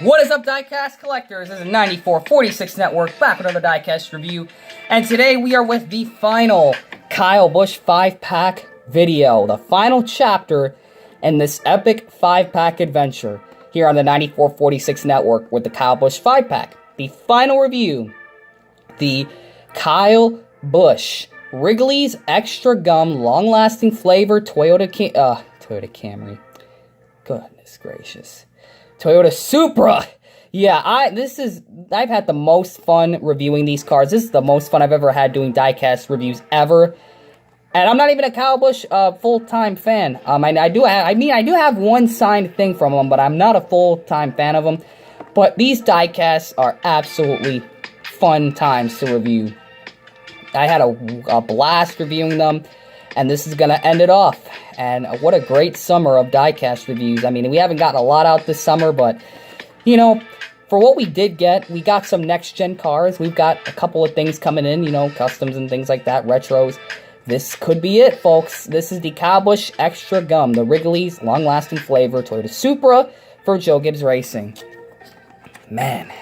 What is up, diecast collectors? This is 9446 Network, back with another diecast review. And today we are with the final Kyle Busch 5-pack video. The final chapter in this epic 5-pack adventure here on the 9446 Network with the Kyle Busch 5-pack. The final review, the Kyle Busch Wrigley's Extra Gum Long-Lasting Flavor Toyota Camry. Goodness gracious. Toyota Supra. Yeah, I've had the most fun reviewing these cars. This is the most fun I've ever had doing diecast reviews ever. And I'm not even a Kyle Busch full-time fan. I do have one signed thing from him, but I'm not a full-time fan of him. But these diecasts are absolutely fun times to review. I had a blast reviewing them, and this is going to end it off. And what a great summer of diecast reviews. I mean, we haven't gotten a lot out this summer, but, you know, for what we did get, we got some next-gen cars. We've got a couple of things coming in, you know, customs and things like that, retros. This could be it, folks. This is the Kyle Busch Extra Gum, the Wrigley's Long-Lasting Flavor Toyota Supra for Joe Gibbs Racing. Man,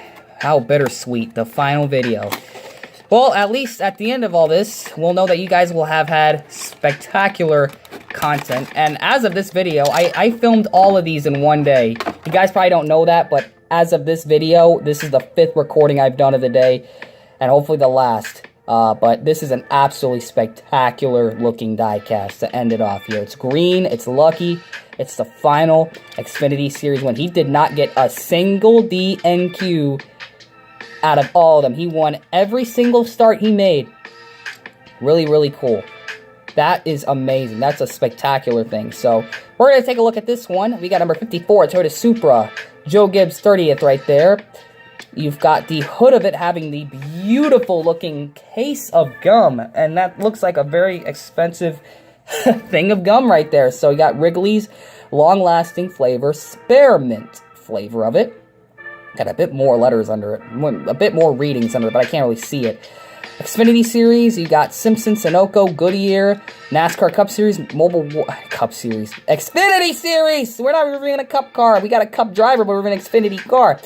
how bittersweet, the final video. Well, at least at the end of all this, we'll know that you guys will have had spectacular content. And as of this video, I filmed all of these in one day. You guys probably don't know that, but as of this video, this is the 5th recording I've done of the day, and hopefully the last. But this is an absolutely spectacular looking diecast to end it off here. It's green, it's lucky, it's the final Xfinity Series win. He did not get a single DNQ out of all of them. He won every single start he made. Really, really cool. That is amazing. That's a spectacular thing. So, we're going to take a look at this one. We got number 54, Toyota Supra. Joe Gibbs 30th right there. You've got the hood of it having the beautiful looking case of gum. And that looks like a very expensive thing of gum right there. So, you got Wrigley's long-lasting flavor, spearmint flavor of it. Got a bit more letters under it, a bit more readings under it, but I can't really see it. Xfinity Series, you got Simpson, Sunoco, Goodyear, NASCAR Cup Series, Xfinity Series! We're not reviewing a Cup car. We got a Cup driver, but we're in an Xfinity car.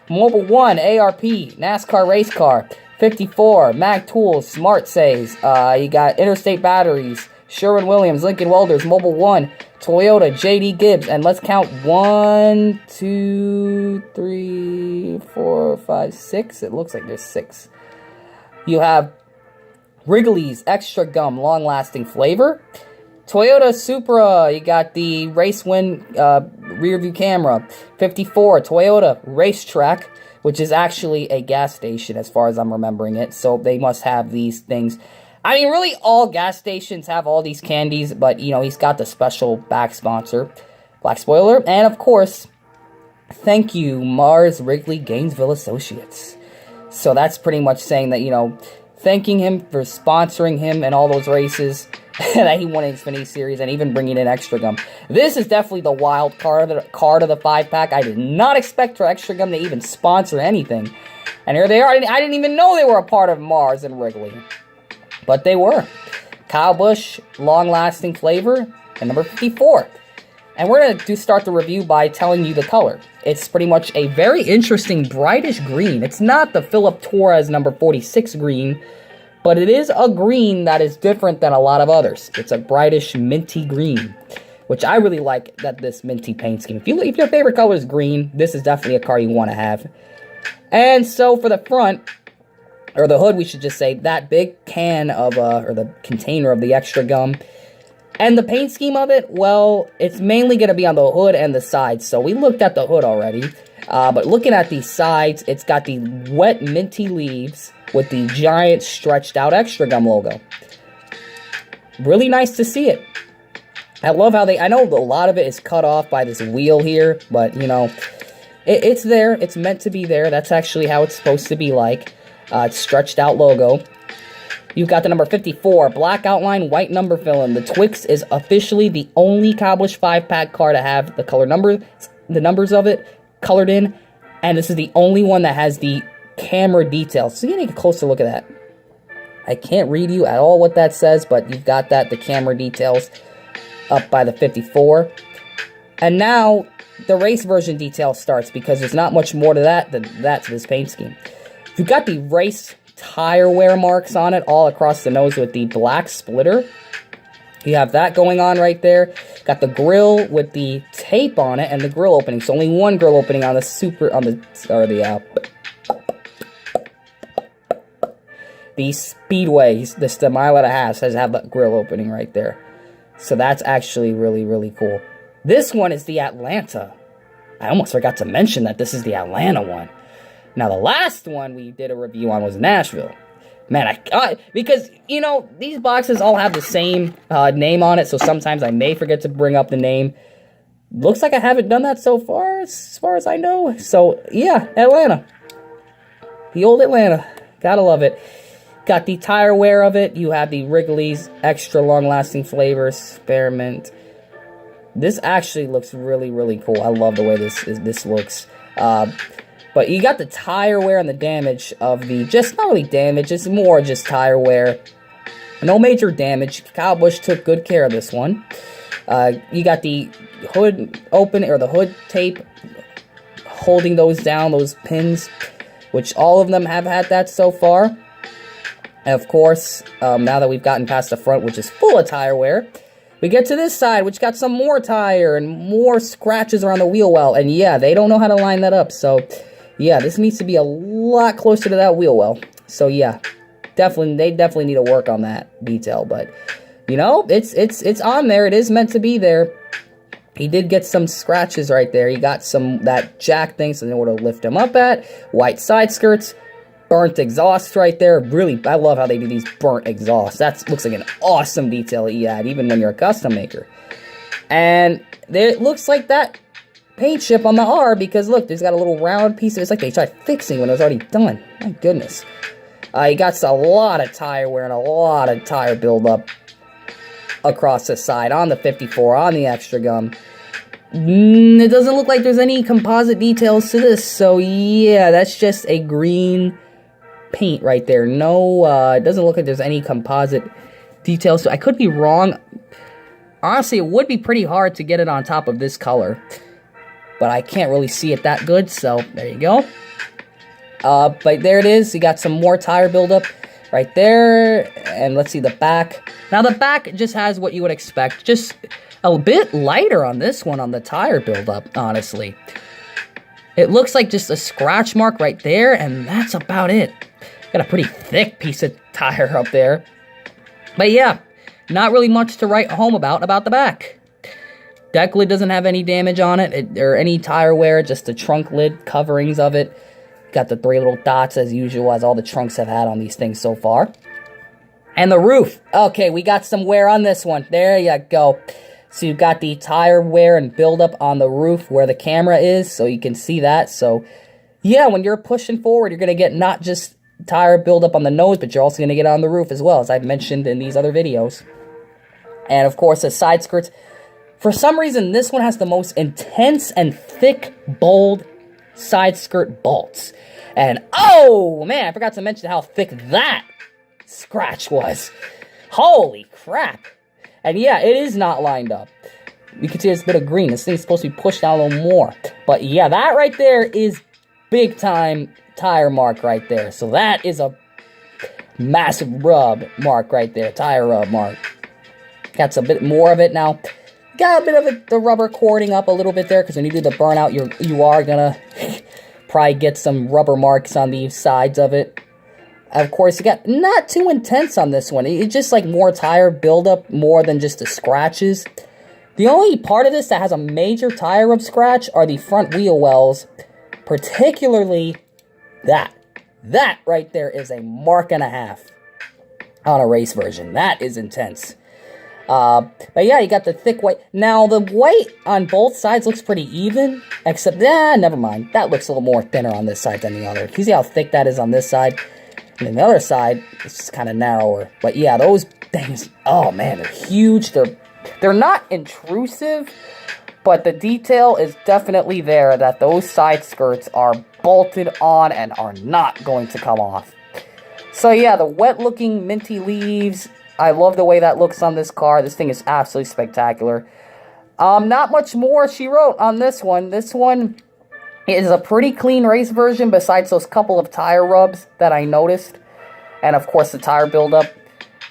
Mobile 1, ARP, NASCAR Race Car, 54, Mag Tools, Smart Saves, you got Interstate Batteries, Sherwin-Williams, Lincoln Welders, Mobile 1, Toyota, JD Gibbs, and let's count 1, 2, 3, 4, 5, 6. It looks like there's 6. You have Wrigley's Extra Gum Long-Lasting Flavor. Toyota Supra, you got the Race Win rear view camera. 54, Toyota Racetrack, which is actually a gas station as far as I'm remembering it. So they must have these things. I mean, really, all gas stations have all these candies, but, you know, he's got the special back sponsor, Black Spoiler. And, of course, thank you, Mars Wrigley Gainesville Associates. So that's pretty much saying that, you know, thanking him for sponsoring him in all those races that he won in Xfinity Series and even bringing in Extra Gum. This is definitely the wild card of the 5-pack. I did not expect for Extra Gum to even sponsor anything. And here they are. I didn't even know they were a part of Mars and Wrigley. But they were. Kyle Busch, long-lasting flavor, and number 54. And we're going to start the review by telling you the color. It's pretty much a very interesting brightish green. It's not the Philip Torres number 46 green, but it is a green that is different than a lot of others. It's a brightish minty green, which I really like that this minty paint scheme. If your favorite color is green, this is definitely a car you want to have. And so for the front, or the hood, we should just say, that big can of, or the container of the Extra Gum. And the paint scheme of it, well, it's mainly going to be on the hood and the sides. So we looked at the hood already. But looking at these sides, it's got the wet minty leaves with the giant stretched out Extra Gum logo. Really nice to see it. I love how I know a lot of it is cut off by this wheel here, but, you know, it's there. It's meant to be there. That's actually how it's supposed to be like. It's stretched out logo. You've got the number 54, black outline, white number fill-in. The Twix is officially the only Kyle Busch 5-pack car to have the color numbers, the numbers of it colored in, and this is the only one that has the camera details. So you need a closer look at that. I can't read you at all what that says, but you've got that, the camera details up by the 54. And now the race version detail starts, because there's not much more to that than to this paint scheme. You've got the race tire wear marks on it all across the nose with the black splitter. You have that going on right there. Got the grill with the tape on it and the grill opening. So only one grill opening on the the Speedway, the mile and a half, has that grill opening right there. So that's actually really, really cool. This one is the Atlanta. I almost forgot to mention that this is the Atlanta one. Now, the last one we did a review on was Nashville. Man, because, you know, these boxes all have the same name on it, so sometimes I may forget to bring up the name. Looks like I haven't done that so far as I know. So, yeah, Atlanta. The old Atlanta. Gotta love it. Got the tire wear of it. You have the Wrigley's Extra Long-Lasting Flavor Spearmint. This actually looks really, really cool. I love the way this looks. But you got the tire wear and the damage of the, just not really damage, it's more just tire wear. No major damage. Kyle Busch took good care of this one. You got the hood open, or the hood tape holding those down, those pins, which all of them have had that so far. And of course, now that we've gotten past the front, which is full of tire wear, we get to this side, which got some more tire and more scratches around the wheel well. And yeah, they don't know how to line that up, so yeah, this needs to be a lot closer to that wheel well. So yeah, they definitely need to work on that detail. But you know, it's on there. It is meant to be there. He did get some scratches right there. He got that jack thing, so they know where to lift him up at. White side skirts, burnt exhaust right there. Really, I love how they do these burnt exhausts. That looks like an awesome detail that you add, even when you're a custom maker. And it looks like that paint chip on the R, because look, there's got a little round piece. It's like they tried fixing when it was already done. My goodness. You got a lot of tire wear and a lot of tire buildup across the side on the 54, on the extra gum. It doesn't look like there's any composite details to this, so yeah, that's just a green paint right there. No, it doesn't look like there's any composite details. So I could be wrong. Honestly, it would be pretty hard to get it on top of this color, but I can't really see it that good, so there you go. But there it is. You got some more tire buildup right there, and let's see the back. Now the back just has what you would expect, just a bit lighter on this one on the tire buildup, honestly. It looks like just a scratch mark right there, and that's about it. Got a pretty thick piece of tire up there. But yeah, not really much to write home about the back. Deck lid doesn't have any damage on it, or any tire wear, just the trunk lid coverings of it. Got the 3 little dots as usual, as all the trunks have had on these things so far. And the roof. Okay, we got some wear on this one. There you go. So you've got the tire wear and buildup on the roof where the camera is, so you can see that. So yeah, when you're pushing forward, you're going to get not just tire buildup on the nose, but you're also going to get on the roof as well, as I've mentioned in these other videos. And of course, the side skirts. For some reason, this one has the most intense and thick, bold side skirt bolts. And oh man, I forgot to mention how thick that scratch was. Holy crap. And yeah, it is not lined up. You can see there's a bit of green. This thing's supposed to be pushed out a little more. But yeah, that right there is big time tire mark right there. So that is a massive rub mark right there. Tire rub mark. Got a bit more of it now. Got a bit of it, the rubber cording up a little bit there, because when you do the burnout, you are gonna probably get some rubber marks on the sides of it. Of course, you got not too intense on this one. It's just like more tire buildup, more than just the scratches. The only part of this that has a major tire rub scratch are the front wheel wells, particularly that. That right there is a 1.5 marks on a race version. That is intense. But yeah, you got the thick white. Now, the white on both sides looks pretty even, except, never mind. That looks a little more thinner on this side than the other. You see how thick that is on this side? And then the other side, it's just kind of narrower. But yeah, those things, oh man, they're huge. They're not intrusive, but the detail is definitely there that those side skirts are bolted on and are not going to come off. So yeah, the wet-looking minty leaves, I love the way that looks on this car. This thing is absolutely spectacular. Not much more she wrote on this one. This one is a pretty clean race version besides those couple of tire rubs that I noticed. And of course the tire buildup.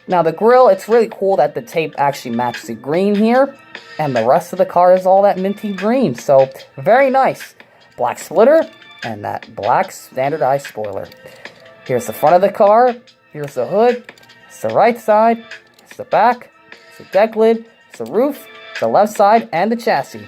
Now the grille, it's really cool that the tape actually matches the green here. And the rest of the car is all that minty green. So very nice. Black splitter and that black standardized spoiler. Here's the front of the car. Here's the hood. It's the right side. It's the back. It's the deck lid. It's the roof. It's the left side and the chassis.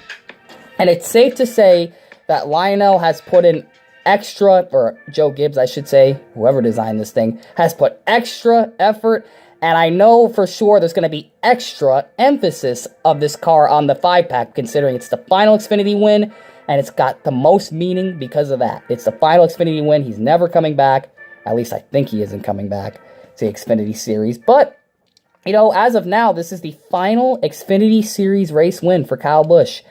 And it's safe to say that Lionel has put in extra, or Joe Gibbs, I should say, whoever designed this thing, has put extra effort. And I know for sure there's going to be extra emphasis of this car on the 5-pack, considering it's the final Xfinity win, and it's got the most meaning because of that. It's the final Xfinity win. He's never coming back. At least I think he isn't coming back to the Xfinity Series. But, you know, as of now, this is the final Xfinity Series race win for Kyle Busch.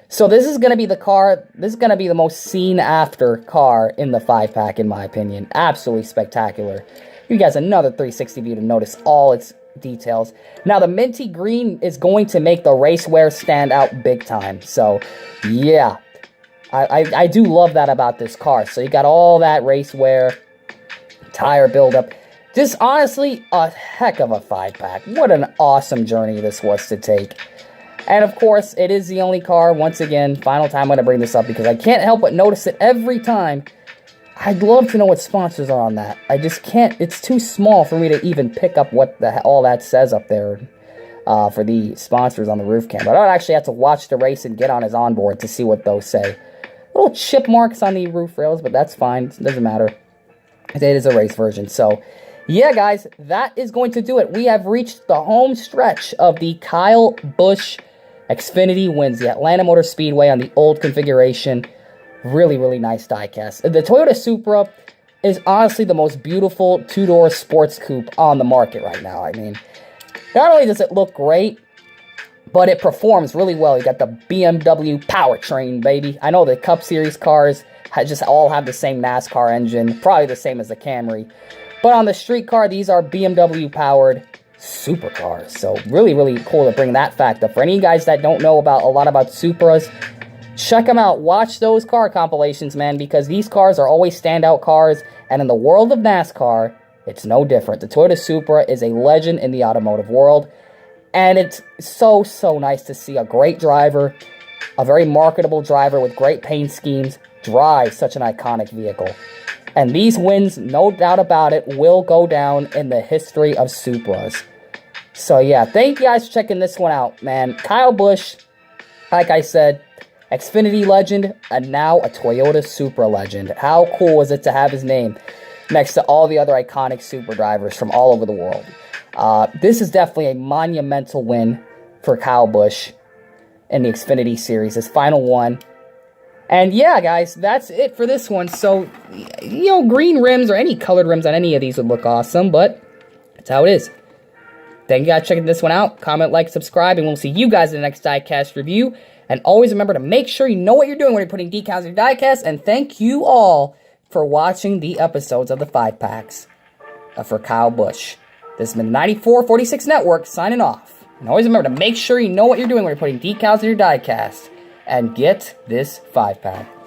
So this is going to be the car, this is going to be the most seen after car in the 5-pack, in my opinion. Absolutely spectacular. You guys another 360 view to notice all its details. Now, the minty green is going to make the race wear stand out big time. So, yeah. I do love that about this car. So, you got all that race wear, tire buildup. Just honestly, a heck of a 5-pack. What an awesome journey this was to take. And, of course, it is the only car, once again, final time I'm going to bring this up because I can't help but notice it every time. I'd love to know what sponsors are on that. I just can't. It's too small for me to even pick up what all that says up there for the sponsors on the roof cam. But I would actually have to watch the race and get on his onboard to see what those say. Little chip marks on the roof rails, but that's fine. It doesn't matter. It is a race version. So, yeah, guys, that is going to do it. We have reached the home stretch of the Kyle Busch Xfinity wins, the Atlanta Motor Speedway on the old configuration. Really, really nice diecast. The Toyota Supra is honestly the most beautiful two-door sports coupe on the market right now. I mean, not only does it look great, but it performs really well. You got the BMW powertrain, baby. I know the Cup Series cars just all have the same NASCAR engine, probably the same as the Camry. But on the street car, these are BMW-powered supercars. So really, really cool to bring that fact up. For any of you guys that don't know a lot about Supras, check them out. Watch those car compilations, man, because these cars are always standout cars, and in the world of NASCAR, it's no different. The Toyota Supra is a legend in the automotive world, and it's so, so nice to see a great driver, a very marketable driver with great paint schemes, drive such an iconic vehicle. And these wins, no doubt about it, will go down in the history of Supras. So, yeah, thank you guys for checking this one out, man. Kyle Busch, like I said, Xfinity legend, and now a Toyota Supra legend. How cool is it to have his name next to all the other iconic Supra drivers from all over the world? This is definitely a monumental win for Kyle Busch in the Xfinity Series, his final one. And yeah, guys, that's it for this one. So, you know, green rims or any colored rims on any of these would look awesome, but that's how it is. Thank you guys for checking this one out. Comment, like, subscribe, and we'll see you guys in the next diecast review. And always remember to make sure you know what you're doing when you're putting decals in your diecast. And thank you all for watching the episodes of the 5-packs for Kyle Busch. This has been the 9446 Network signing off. And always remember to make sure you know what you're doing when you're putting decals in your diecast. And get this 5-pack.